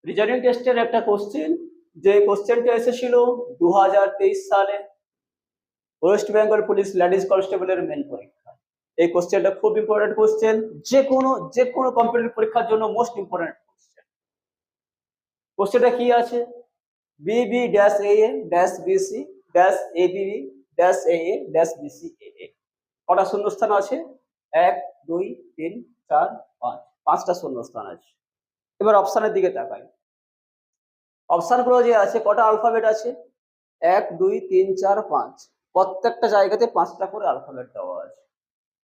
Reasoning টেস্টের একটা question, যে কোশ্চেনটা এসেছিল 2023 সালে ওয়েস্ট বেঙ্গল পুলিশ লেডিস কনস্টেবলের মেন পরীক্ষা। এই কোশ্চেনটা খুব ইম্পর্টেন্ট কোশ্চেন, যে কোনো কম্পিটিটিভ পরীক্ষার জন্য মোস্ট ইম্পর্টেন্ট কোশ্চেন। কোশ্চেনটা কি আছে? B B dash A dash B C dash A B B dash A dash B C A. কটা শূন্যস্থান আছে? 1 2 3 4 5, পাঁচটা শূন্যস্থান আছে। এবার অপশনের দিকে তাকাই। অপশনগুলো যে আছে, কটা আলফাবেট আছে? 1 2 3 4 5, প্রত্যেকটা জায়গাতে 5টা করে আলফাবেট দেওয়া আছে।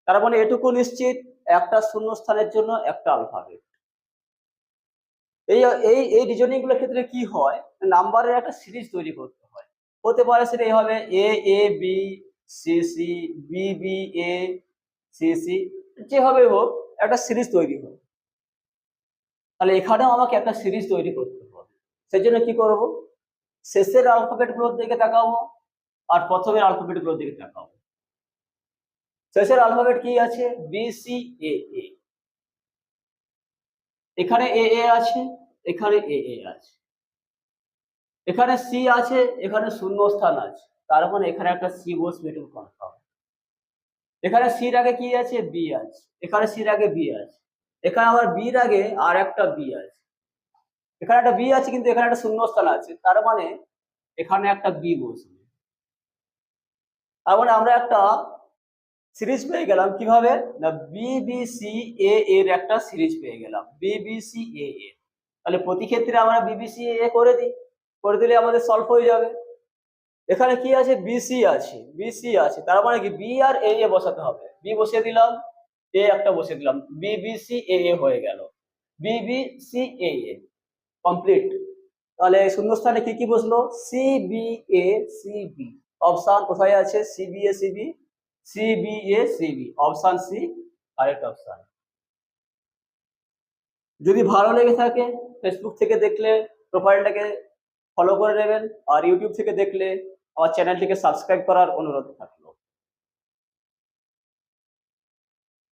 তার মানে এটুকু নিশ্চিত, একটা শূন্যস্থানের জন্য একটা আলফাবেট। এই এই এই রিজনিং গুলোর ক্ষেত্রে কি হয়, নাম্বারের একটা সিরিজ তৈরি করতে হয়। হতে পারে সেটা এইভাবে A A B C C B B A C C, যেভাবে হোক একটা সিরিজ তৈরি হয়। তাহলে এখানেও আমাকে একটা সিরিজ তৈরি করতে হবে। সেই জন্য কি করব, শেষের অ্যালফাবেট গুলোর দিকে তাকাবো আর প্রথমের অ্যালফাবেট গুলোর দিকে তাকাবো। শেষের অ্যালফাবেট কি আছে? বি সি এ এ। এখানে এ এ আছে, এখানে এ এ আছে, এখানে সি আছে, এখানে শূন্যস্থান আছে। তার মানে এখানে একটা সি বসবে, এটুকু কনফার্ম। এখানে সির আগে কি আছে? বি আছে। এখানে সির আগে বি আছে, এখানে আবার বির আগে আর একটা বি আছে। এখানে একটা বি আছে কিন্তু এখানে একটা শূন্যস্থান আছে, তার মানে এখানে একটা বি বসবে। তার মানে আমরা একটা সিরিজ পেয়ে গেলাম। কিভাবে? না, বিবিসি এ এর একটা সিরিজ পেয়ে গেলাম, বিবিসি এ এ। তাহলে প্রতি ক্ষেত্রে আমরা বিবিসি এ করে দিই, করে দিলে আমাদের সলভ হয়ে যাবে। এখানে কি আছে? বিসি আছে, বিসি আছে, তার মানে কি বি আর এ এ বসাতে হবে। বি বসিয়ে দিলাম, এ একটা বসিয়ে দিলাম, বিবিসি এ এ হয়ে গেল, বিবিসি এ এ কমপ্লিট। তাহলে শূন্যস্থানে কি কি বসলো? C B A C B. Option কোথায় আছে? C B A C B, C B A C B, option C correct option. যদি ভালো লেগে থাকে ফেসবুক থেকে দেখলে প্রোফাইলটাকে ফলো করে নেবেন, আর ইউটিউব থেকে দেখলে আমার চ্যানেলটিকে সাবস্ক্রাইব করার অনুরোধ থাকলো।